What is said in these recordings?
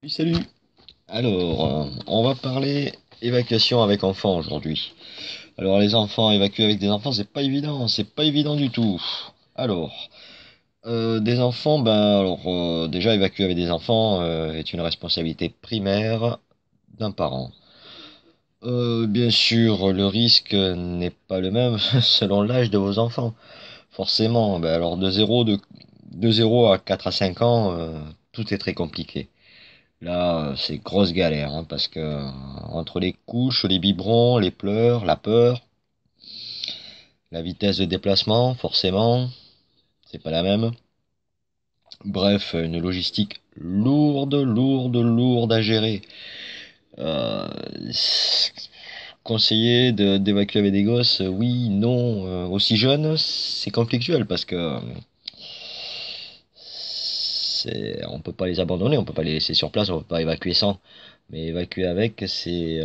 Oui, salut. Alors, on va parler évacuation avec enfants aujourd'hui. Alors, les enfants, évacuer avec des enfants, c'est pas évident du tout. Alors, des enfants, déjà évacuer avec des enfants est une responsabilité primaire d'un parent. Bien sûr, le risque n'est pas le même selon l'âge de vos enfants. Forcément, alors de 0 à 4 à 5 ans, tout est très compliqué. Là, c'est grosse galère, hein, parce que entre les couches, les biberons, les pleurs, la peur, la vitesse de déplacement, forcément, c'est pas la même. Bref, une logistique lourde à gérer. Euh, Conseiller d'évacuer avec des gosses, oui, non, aussi jeunes, c'est conflictuel parce que on peut pas les abandonner, on peut pas les laisser sur place, on peut pas évacuer sans. Mais évacuer avec, c'est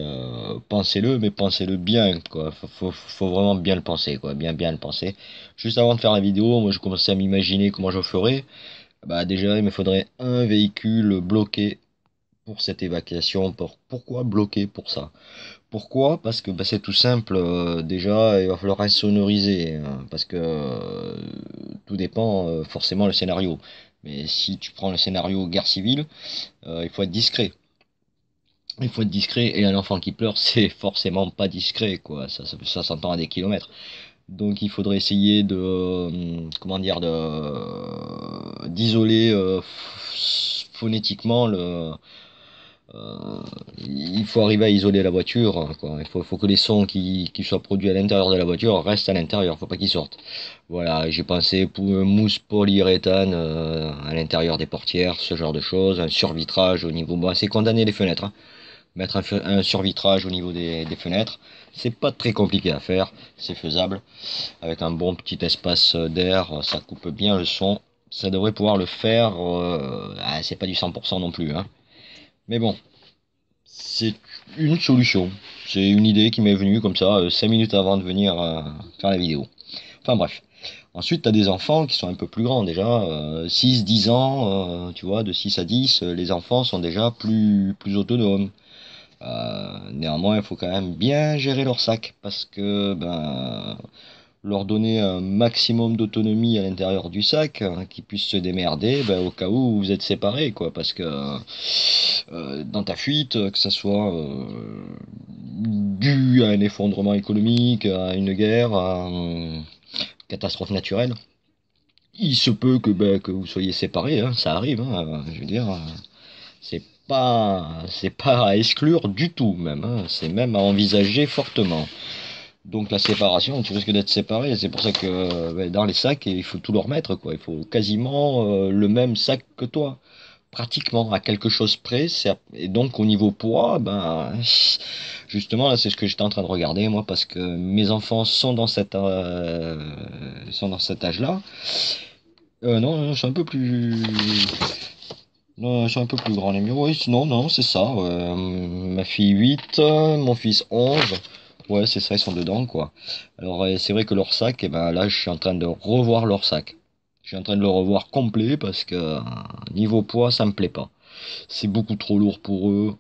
pensez-le, mais pensez-le bien, quoi. Faut vraiment bien le penser, quoi, bien le penser. Juste avant de faire la vidéo, moi je commençais à m'imaginer comment je ferais. Bah déjà, il me faudrait un véhicule bloqué pour cette évacuation. Pourquoi bloqué pour ça? Pourquoi? Parce que c'est tout simple. Déjà, il va falloir insonoriser, hein, parce que tout dépend forcément le scénario. Mais si tu prends le scénario guerre civile, il faut être discret. Il faut être discret et un enfant qui pleure, c'est forcément pas discret, quoi. Ça s'entend à des kilomètres. Donc il faudrait essayer de, comment dire, d'isoler phonétiquement le, il faut arriver à isoler la voiture, hein, quoi. Il faut que les sons qui soient produits à l'intérieur de la voiture restent à l'intérieur, faut pas qu'ils sortent. Voilà, j'ai pensé pour mousse polyuréthane à l'intérieur des portières, ce genre de choses, un survitrage au niveau, bon, c'est condamner les fenêtres, hein. Mettre un survitrage au niveau des fenêtres, c'est pas très compliqué à faire, c'est faisable. Avec un bon petit espace d'air, ça coupe bien le son. Ça devrait pouvoir le faire, c'est pas du 100% non plus, hein. Mais bon, c'est une solution. C'est une idée qui m'est venue comme ça, 5 minutes avant de venir faire la vidéo. Enfin bref. Ensuite, tu as des enfants qui sont un peu plus grands déjà, 6, 10 ans, tu vois, de 6 à 10, les enfants sont déjà plus autonomes. Néanmoins, il faut quand même bien gérer leur sac parce que leur donner un maximum d'autonomie à l'intérieur du sac, hein, qu'ils puissent se démerder au cas où vous êtes séparés, quoi. Parce que dans ta fuite, que ça soit dû à un effondrement économique, à une guerre, à une catastrophe naturelle, il se peut que vous soyez séparés, hein, ça arrive, hein, je veux dire. C'est c'est pas à exclure du tout même, hein. C'est même à envisager fortement. Donc la séparation, tu risques d'être séparé. C'est pour ça que dans les sacs, il faut tout leur mettre, quoi. Il faut quasiment le même sac que toi. Pratiquement à quelque chose près. Et donc au niveau poids, justement là, c'est ce que j'étais en train de regarder moi parce que mes enfants sont dans cet âge-là. Non, non, je suis un peu plus. Non, je suis un peu plus grand, les miens. Oui, non, non, c'est ça. Ma fille 8, mon fils 11. Ouais, c'est ça, ils sont dedans, quoi. Alors, c'est vrai que leur sac, là, je suis en train de revoir leur sac. Je suis en train de le revoir complet parce que niveau poids, ça me plaît pas. C'est beaucoup trop lourd pour eux.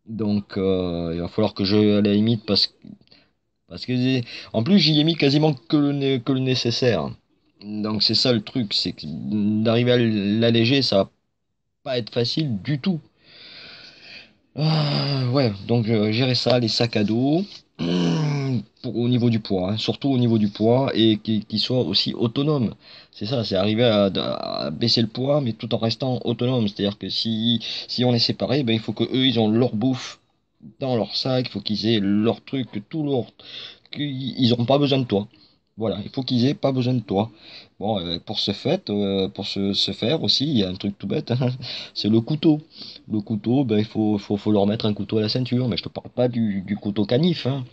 Donc, il va falloir que à la limite, parce que, en plus, j'y ai mis quasiment que le nécessaire. Donc, c'est ça le truc, c'est que d'arriver à l'alléger, ça va pas être facile du tout. Ouais, donc gérer ça, les sacs à dos, au niveau du poids, hein, surtout au niveau du poids, et qu'ils soient aussi autonomes. C'est ça, c'est arriver à baisser le poids, mais tout en restant autonome. C'est-à-dire que si on est séparés, il faut que eux, ils ont leur bouffe dans leur sac, il faut qu'ils aient leur truc, tout leur, qu'ils n'auront pas besoin de toi. Voilà, il faut qu'ils aient pas besoin de toi. Bon, pour ce fait, pour se faire aussi, il y a un truc tout bête, hein, c'est le couteau. Le couteau, faut leur mettre un couteau à la ceinture, mais je te parle pas du couteau canif, hein.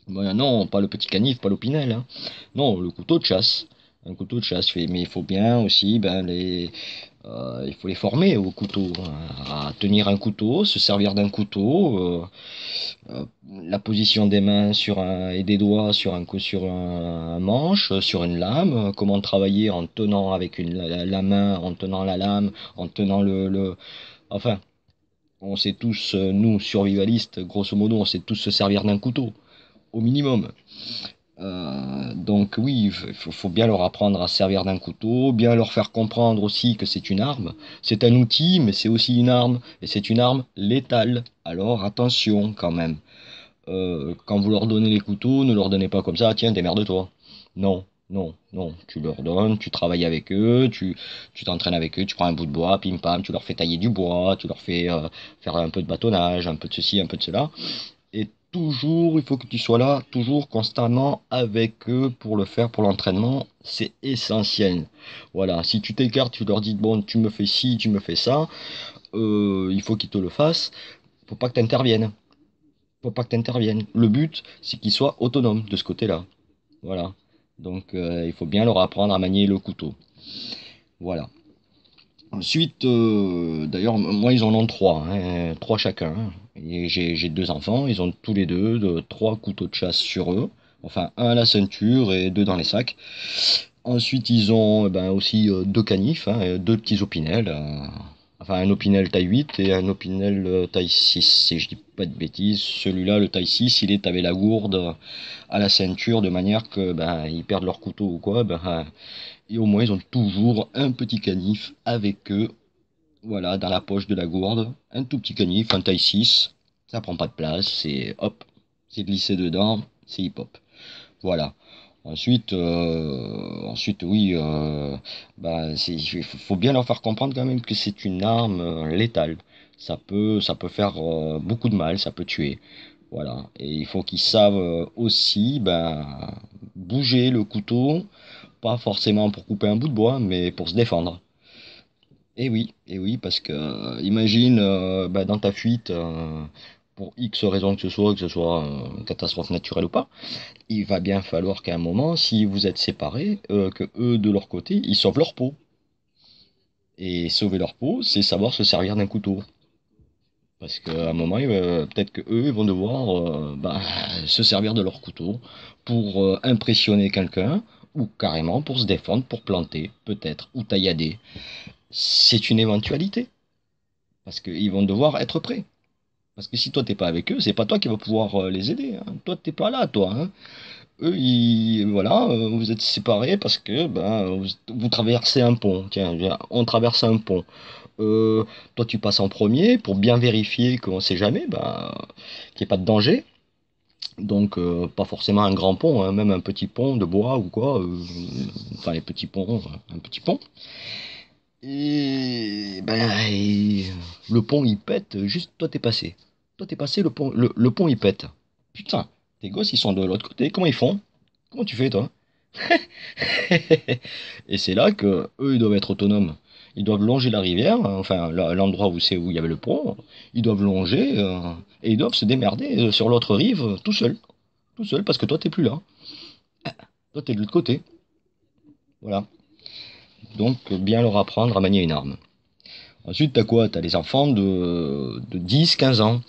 Non, pas le petit canif, pas l'opinel, hein. Non, le couteau de chasse. Un couteau de chasse, mais il faut bien aussi, il faut les former au couteau, hein, à tenir un couteau, se servir d'un couteau, la position des mains et des doigts sur un manche, sur une lame, comment travailler en tenant avec la main, en tenant la lame, en tenant enfin. On sait tous, nous, survivalistes, grosso modo, on sait tous se servir d'un couteau, au minimum. Donc oui, faut bien leur apprendre à se servir d'un couteau, bien leur faire comprendre aussi que c'est une arme. C'est un outil, mais c'est aussi une arme, et c'est une arme létale. Alors attention quand même. Quand vous leur donnez les couteaux, ne leur donnez pas comme ça, tiens, démerde-toi. Non, non, non. Tu leur donnes, tu travailles avec eux, tu t'entraînes avec eux, tu prends un bout de bois, pim pam, tu leur fais tailler du bois, tu leur fais faire un peu de bâtonnage, un peu de ceci, un peu de cela. Et toujours, il faut que tu sois là, toujours constamment avec eux pour le faire, pour l'entraînement. C'est essentiel. Voilà, si tu t'écartes, tu leur dis, bon, tu me fais ci, tu me fais ça, il faut qu'ils te le fassent. Faut pas que tu interviennes. Faut pas que tu interviennes. Le but, c'est qu'ils soient autonomes de ce côté-là. Voilà. Donc, il faut bien leur apprendre à manier le couteau. Voilà. Ensuite, d'ailleurs, moi, ils en ont trois, hein, trois chacun, hein. Et j'ai deux enfants, ils ont tous les deux trois couteaux de chasse sur eux. Enfin, un à la ceinture et deux dans les sacs. Ensuite, ils ont ben, aussi deux canifs, hein, deux petits opinels. Enfin, un opinel taille 8 et un opinel taille 6, si je dis pas de bêtises. Celui-là, le taille 6, il est avec la gourde à la ceinture, de manière que ben, ils perdent leur couteau ou quoi. Ben, et au moins, ils ont toujours un petit canif avec eux, voilà, dans la poche de la gourde. Un tout petit canif, un taille 6. Ça prend pas de place, c'est hop, c'est glissé dedans, c'est hip-hop. Voilà. Ensuite, oui, il faut bien leur faire comprendre quand même que c'est une arme létale. Ça peut faire beaucoup de mal, ça peut tuer. Voilà. Et il faut qu'ils savent aussi ben, bouger le couteau, pas forcément pour couper un bout de bois, mais pour se défendre. Et oui, parce que imagine ben, dans ta fuite, pour X raison que ce soit catastrophe naturelle ou pas, il va bien falloir qu'à un moment, si vous êtes séparés, que eux, de leur côté, ils sauvent leur peau. Et sauver leur peau, c'est savoir se servir d'un couteau. Parce qu'à un moment, peut-être que eux, ils vont devoir bah, se servir de leur couteau pour impressionner quelqu'un, ou carrément pour se défendre, pour planter, peut-être, ou taillader. C'est une éventualité. Parce qu'ils vont devoir être prêts. Parce que si toi, t'es pas avec eux, c'est pas toi qui vas pouvoir les aider, hein. Toi, t'es pas là, toi, hein. Eux, voilà, vous êtes séparés parce que ben, vous traversez un pont. Tiens, on traverse un pont. Euh, Toi, tu passes en premier pour bien vérifier qu'on ne sait jamais, ben, qu'il n'y ait pas de danger. Donc, pas forcément un grand pont, hein, même un petit pont de bois ou quoi. Enfin, les petits ponts, un petit pont. Et ben, le pont il pète, juste toi t'es passé. Toi t'es passé, le pont il pète. Putain, tes gosses ils sont de l'autre côté, comment ils font? Comment tu fais toi? Et c'est là que eux ils doivent être autonomes. Ils doivent longer la rivière, enfin l'endroit où c'est où il y avait le pont, ils doivent longer et ils doivent se démerder sur l'autre rive tout seul parce que toi t'es plus là. Toi t'es de l'autre côté. Voilà. Donc bien leur apprendre à manier une arme. Ensuite, t'as quoi? T'as les enfants de 10, 15 ans.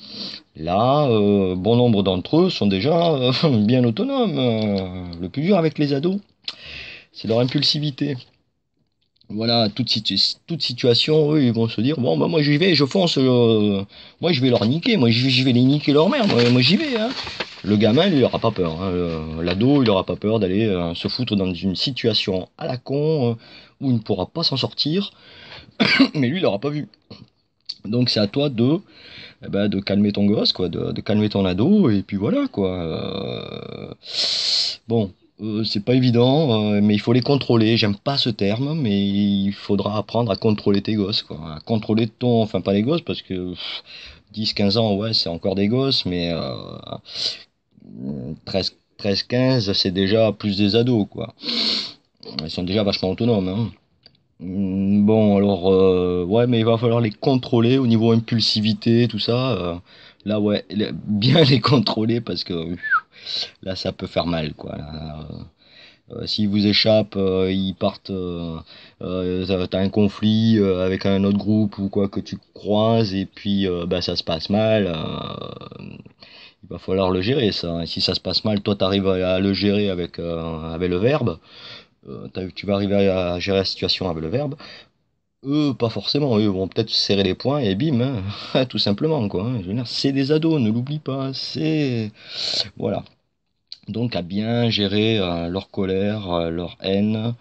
Là, bon nombre d'entre eux sont déjà bien autonomes. Le plus dur avec les ados, c'est leur impulsivité. Voilà, toute situation, eux, ils vont se dire, bon, bah, moi j'y vais, je fonce, moi je vais leur niquer, moi je vais les niquer leur mère, moi, j'y vais, hein. Le gamin, lui, il aura pas peur, hein. L'ado, il aura pas peur d'aller se foutre dans une situation à la con, où il ne pourra pas s'en sortir, mais lui, il aura pas vu. Donc c'est à toi de calmer ton gosse, quoi, de calmer ton ado, et puis voilà, quoi. Bon, c'est pas évident, mais il faut les contrôler. J'aime pas ce terme, mais il faudra apprendre à contrôler tes gosses, quoi. À contrôler enfin pas les gosses, parce que 10, 15 ans, ouais, c'est encore des gosses, mais 13, 15, c'est déjà plus des ados, quoi. Ils sont déjà vachement autonomes, hein. Bon, alors, ouais, mais il va falloir les contrôler au niveau impulsivité, tout ça. Là, ouais, bien les contrôler parce que là, ça peut faire mal, quoi. Là, s'ils vous échappent, ils partent, t'as un conflit avec un autre groupe ou quoi que tu croises et puis bah, ça se passe mal. Il va falloir le gérer, ça. Et si ça se passe mal, toi, t'arrives à le gérer avec le verbe. Tu vas arriver à gérer la situation avec le verbe. Eux, pas forcément, eux vont peut-être se serrer les poings et bim, hein, tout simplement, quoi, hein. Je veux dire, c'est des ados, ne l'oublie pas, c'est... Voilà. Donc à bien gérer leur colère, leur haine,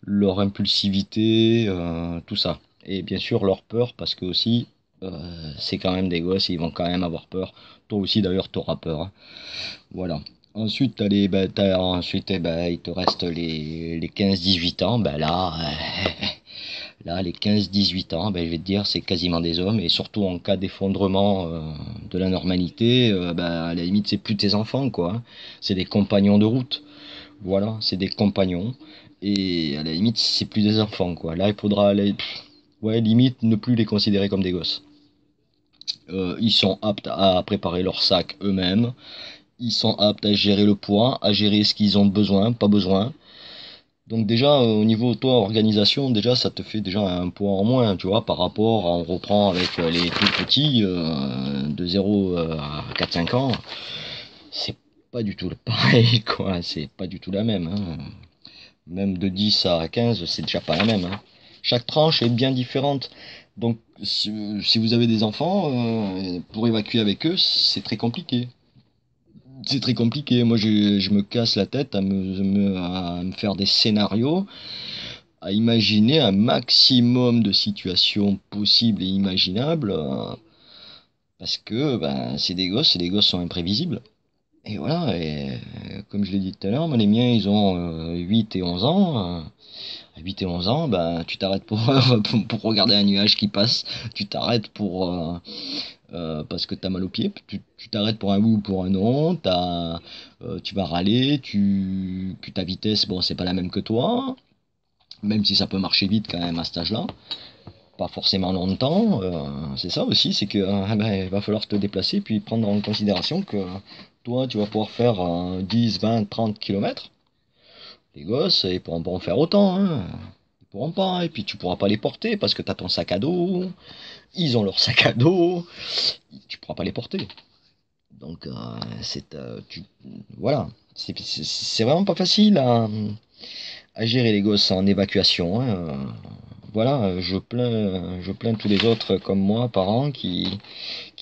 leur impulsivité, tout ça. Et bien sûr leur peur, parce que aussi, c'est quand même des gosses, ils vont quand même avoir peur. Toi aussi d'ailleurs, tu auras peur, hein. Voilà. Ensuite, ensuite il te reste les 15-18 ans. Ben là, là, les 15-18 ans, ben, je vais te dire, c'est quasiment des hommes. Et surtout en cas d'effondrement de la normalité, ben, à la limite, c'est plus tes enfants, quoi, hein. C'est des compagnons de route. Voilà, c'est des compagnons. Et à la limite, c'est plus des enfants, quoi. Là, il faudra ouais, limite, ne plus les considérer comme des gosses. Ils sont aptes à préparer leur sac eux-mêmes. Ils sont aptes à gérer le poids, à gérer ce qu'ils ont besoin, pas besoin. Donc déjà, au niveau toi, organisation, déjà, ça te fait déjà un poids en moins, tu vois, par rapport, on reprend avec les plus petits, de 0 à 4-5 ans, c'est pas du tout le pareil, quoi, c'est pas du tout la même, hein. Même de 10 à 15, c'est déjà pas la même, hein. Chaque tranche est bien différente. Donc, si vous avez des enfants, pour évacuer avec eux, c'est très compliqué. C'est très compliqué. Moi, je me casse la tête à me faire des scénarios, à imaginer un maximum de situations possibles et imaginables, parce que ben, c'est des gosses sont imprévisibles. Et voilà, et comme je l'ai dit tout à l'heure, moi, les miens, ils ont 8 et 11 ans. À 8 et 11 ans, ben, tu t'arrêtes pour regarder un nuage qui passe, tu t'arrêtes parce que t'as mal aux pieds, tu t'arrêtes pour un oui ou pour un non, tu vas râler, puis ta vitesse, bon, c'est pas la même que toi, même si ça peut marcher vite quand même à cet âge-là, pas forcément longtemps, c'est ça aussi, c'est que ben, il va falloir te déplacer, puis prendre en considération que toi, tu vas pouvoir faire 10, 20, 30 kilomètres. Les gosses, ils pourront pas en faire autant, hein. Ils pourront pas, et puis tu pourras pas les porter parce que tu as ton sac à dos, ils ont leur sac à dos, tu pourras pas les porter. Donc, voilà, c'est vraiment pas facile à gérer les gosses en évacuation, hein. Voilà, je plains tous les autres comme moi, parents, qui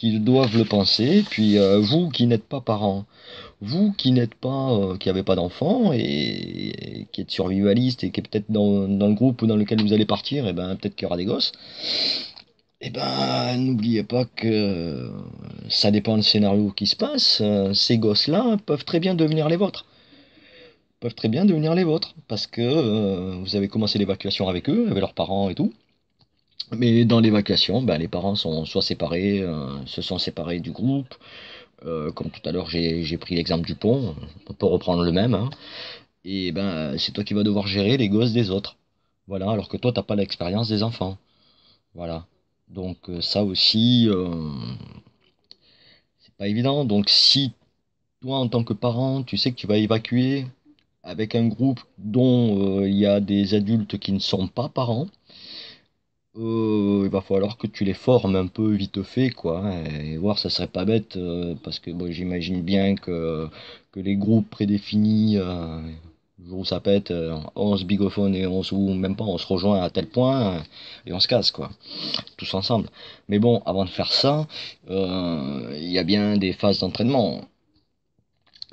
doivent le penser. Puis vous qui n'êtes pas parents, vous qui n'êtes pas, qui n'avez pas d'enfants et qui êtes survivaliste et qui est peut-être dans le groupe dans lequel vous allez partir, et ben peut-être qu'il y aura des gosses. Et ben n'oubliez pas que ça dépend du scénario qui se passe. Ces gosses-là peuvent très bien devenir les vôtres. Peuvent très bien devenir les vôtres parce que vous avez commencé l'évacuation avec eux, avec leurs parents et tout. Mais dans l'évacuation, ben, les parents sont soit séparés, se sont séparés du groupe. Comme tout à l'heure, j'ai pris l'exemple du pont. On peut reprendre le même, hein. Et ben, c'est toi qui vas devoir gérer les gosses des autres. Voilà, alors que toi, t'as pas l'expérience des enfants. Voilà. Donc ça aussi, c'est pas évident. Donc si toi, en tant que parent, tu sais que tu vas évacuer avec un groupe dont il y a des adultes qui ne sont pas parents, il va falloir que tu les formes un peu vite fait, quoi, hein, et voir, ça serait pas bête, parce que bon, j'imagine bien que les groupes prédéfinis, le jour où ça pète, 11 bigophones et ou même pas, on se rejoint à tel point, et on se casse, quoi, tous ensemble. Mais bon, avant de faire ça, il y a bien des phases d'entraînement.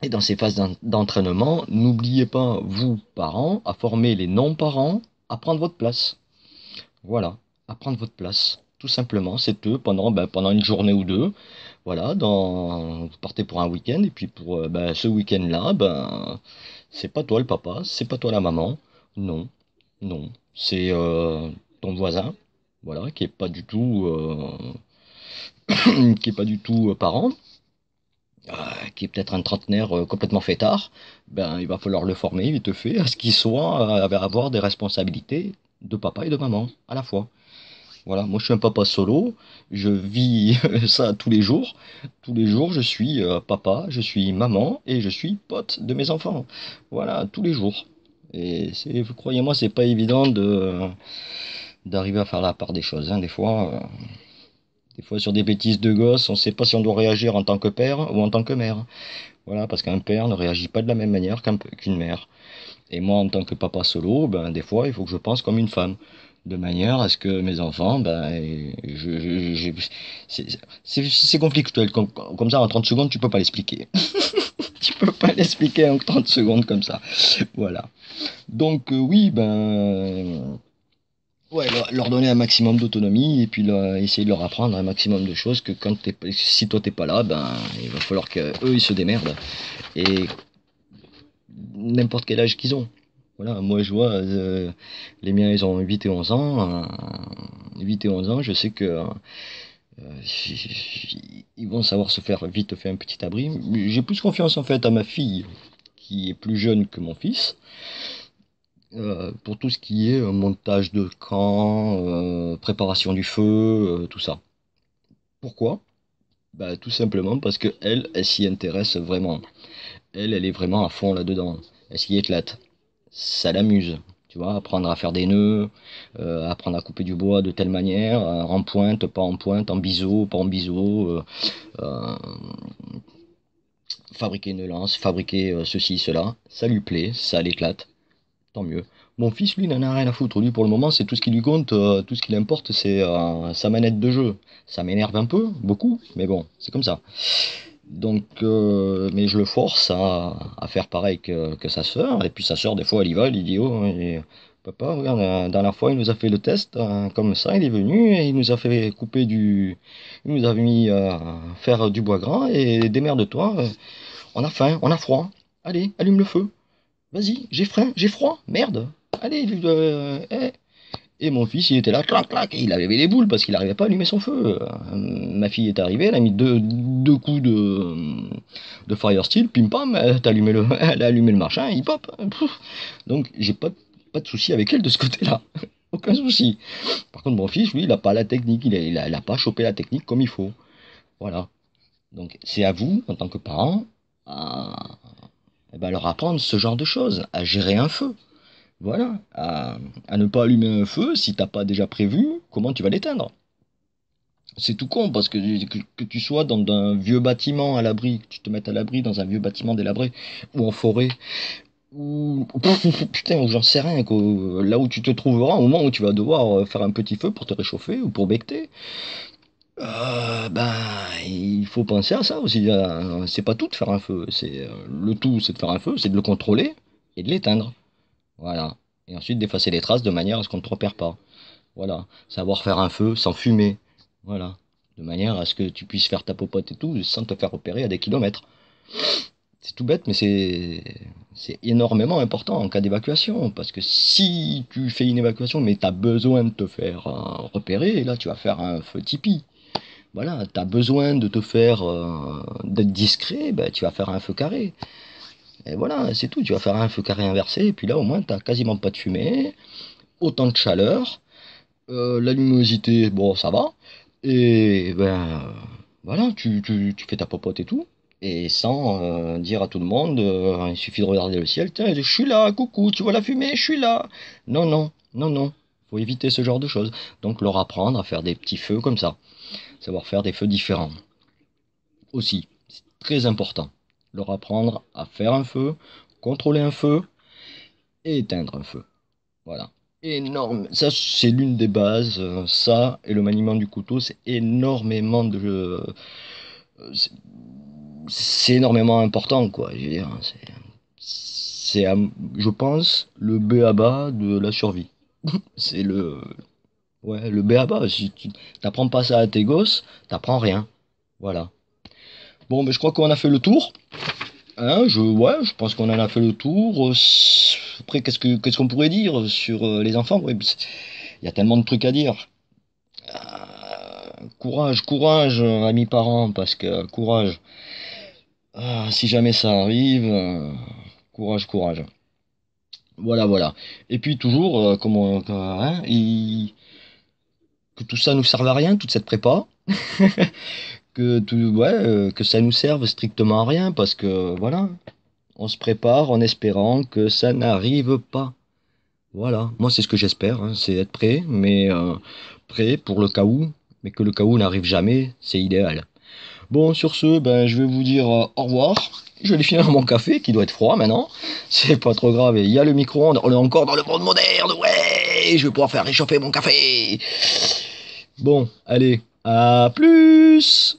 Et dans ces phases d'entraînement, n'oubliez pas, vous, parents, à former les non-parents à prendre votre place. Voilà, à prendre votre place. Tout simplement, c'est eux pendant une journée ou deux. Voilà, vous partez pour un week-end et puis pour ce week-end-là, c'est pas toi le papa, c'est pas toi la maman. Non, non, c'est ton voisin, voilà, qui est pas du tout, qui est pas du tout parent, qui est peut-être un trentenaire complètement fêtard. Ben, il va falloir le former vite fait à ce qu'il soit, avoir des responsabilités de papa et de maman à la fois. Voilà, moi je suis un papa solo, je vis ça tous les jours. Tous les jours, je suis papa, je suis maman et je suis pote de mes enfants. Voilà, tous les jours. Et croyez-moi, c'est pas évident d'arriver à faire la part des choses, hein. Des fois sur des bêtises de gosse, on sait pas si on doit réagir en tant que père ou en tant que mère. Voilà, parce qu'un père ne réagit pas de la même manière qu'une mère. Et moi, en tant que papa solo, ben, des fois, il faut que je pense comme une femme. de manière à ce que mes enfants, ben, c'est conflictuel, comme ça en 30 secondes tu peux pas l'expliquer. Tu peux pas l'expliquer en 30 secondes comme ça. Voilà. Donc oui, ben ouais, leur donner un maximum d'autonomie et puis essayer de leur apprendre un maximum de choses que si toi t'es pas là, ben il va falloir que eux ils se démerdent et n'importe quel âge qu'ils ont. Voilà, moi je vois les miens ils ont 8 et 11 ans, 8 et 11 ans, je sais que ils vont savoir se faire vite faire un petit abri. J'ai plus confiance en fait à ma fille qui est plus jeune que mon fils. Pour tout ce qui est montage de camp, préparation du feu, tout ça. Pourquoi? Bah, tout simplement parce que elle s'y intéresse vraiment. Elle est vraiment à fond là-dedans. Elle s'y éclate. Ça l'amuse. Tu vois, apprendre à faire des nœuds, apprendre à couper du bois de telle manière, en pointe, pas en pointe, en biseau, pas en biseau, euh, fabriquer une lance, fabriquer ceci, cela. Ça lui plaît, ça l'éclate. Tant mieux. Mon fils, lui, n'en a rien à foutre. Lui, pour le moment, c'est tout ce qui lui compte, tout ce qui l'importe, c'est sa manette de jeu. Ça m'énerve un peu, beaucoup, mais bon, c'est comme ça. Donc, mais je le force à faire pareil que sa sœur. Et puis sa sœur, des fois, elle y va, elle lui dit, oh, papa, regarde, la dernière fois, il nous a fait le test, comme ça, il est venu et il nous a fait couper il nous a mis faire du bois gras et démerde-toi, on a faim, on a froid. Allez, allume le feu. Vas-y, j'ai faim, j'ai froid, merde. Allez, Et mon fils, il était là, clac, clac, et il avait les boules parce qu'il n'arrivait pas à allumer son feu. Ma fille est arrivée, elle a mis deux coups de Fire Steel, pim pam, elle a allumé le machin, hip hop. Pouf. Donc, j'ai pas de souci avec elle de ce côté-là. Aucun souci. Par contre, mon fils, lui, il n'a pas la technique, il a pas chopé la technique comme il faut. Voilà. Donc, c'est à vous, en tant que parent, eh ben, leur apprendre ce genre de choses, à gérer un feu. Voilà, à ne pas allumer un feu si t'as pas déjà prévu comment tu vas l'éteindre. C'est tout con parce que tu sois dans un vieux bâtiment à l'abri, que tu te mettes à l'abri dans un vieux bâtiment délabré ou en forêt ou putain, ou j'en sais rien quoi, là où tu te trouveras au moment où tu vas devoir faire un petit feu pour te réchauffer ou pour becter. Ben, il faut penser à ça aussi. C'est pas tout de faire un feu, c'est le tout, c'est de faire un feu, c'est de le contrôler et de l'éteindre. Voilà. Et ensuite d'effacer les traces de manière à ce qu'on ne te repère pas. Voilà. Savoir faire un feu sans fumer. Voilà. De manière à ce que tu puisses faire ta popote et tout sans te faire repérer à des kilomètres. C'est tout bête, mais c'est énormément important en cas d'évacuation. Parce que si tu fais une évacuation, mais tu as besoin de te faire repérer, là tu vas faire un feu tipi. Voilà, tu as besoin de te faire d'être discret, ben, tu vas faire un feu carré. Et voilà, c'est tout. Tu vas faire un feu carré inversé, et puis là, au moins, tu quasiment pas de fumée, autant de chaleur, la luminosité, bon, ça va. Et ben, voilà, tu fais ta popote et tout. Et sans dire à tout le monde, il suffit de regarder le ciel, tiens, je suis là, coucou, tu vois la fumée, je suis là. Non, non, non, non. Faut éviter ce genre de choses. Donc, leur apprendre à faire des petits feux comme ça. Savoir faire des feux différents. Aussi, c'est très important. Leur apprendre à faire un feu, contrôler un feu et éteindre un feu. Voilà. Énorme. Ça, c'est l'une des bases. Ça et le maniement du couteau, c'est énormément c'est c'est énormément important, quoi. Je veux dire, je pense, le b.a.-ba de la survie. C'est ouais, le b.a.-ba. Si tu t'apprends pas ça à tes gosses, t'apprends rien. Voilà. Bon, mais je crois qu'on a fait le tour. Hein, ouais, je pense qu'on en a fait le tour. Après, qu'est-ce qu'on pourrait dire sur les enfants? Ouais, il y a tellement de trucs à dire. Courage, courage, amis parents, parce que courage. Si jamais ça arrive, courage, courage. Voilà, voilà. Et puis toujours, hein, que tout ça nous serve à rien, toute cette prépa. Que ça nous serve strictement à rien, parce que voilà, on se prépare en espérant que ça n'arrive pas. Voilà, moi c'est ce que j'espère, hein, c'est être prêt, mais prêt pour le cas où, mais que le cas où n'arrive jamais, c'est idéal. Bon, sur ce, ben, je vais vous dire au revoir. Je vais aller finir mon café qui doit être froid maintenant. C'est pas trop grave, il y a le micro-ondes, on est encore dans le monde moderne, ouais! café, je vais pouvoir faire réchauffer mon café. Bon, allez, à plus.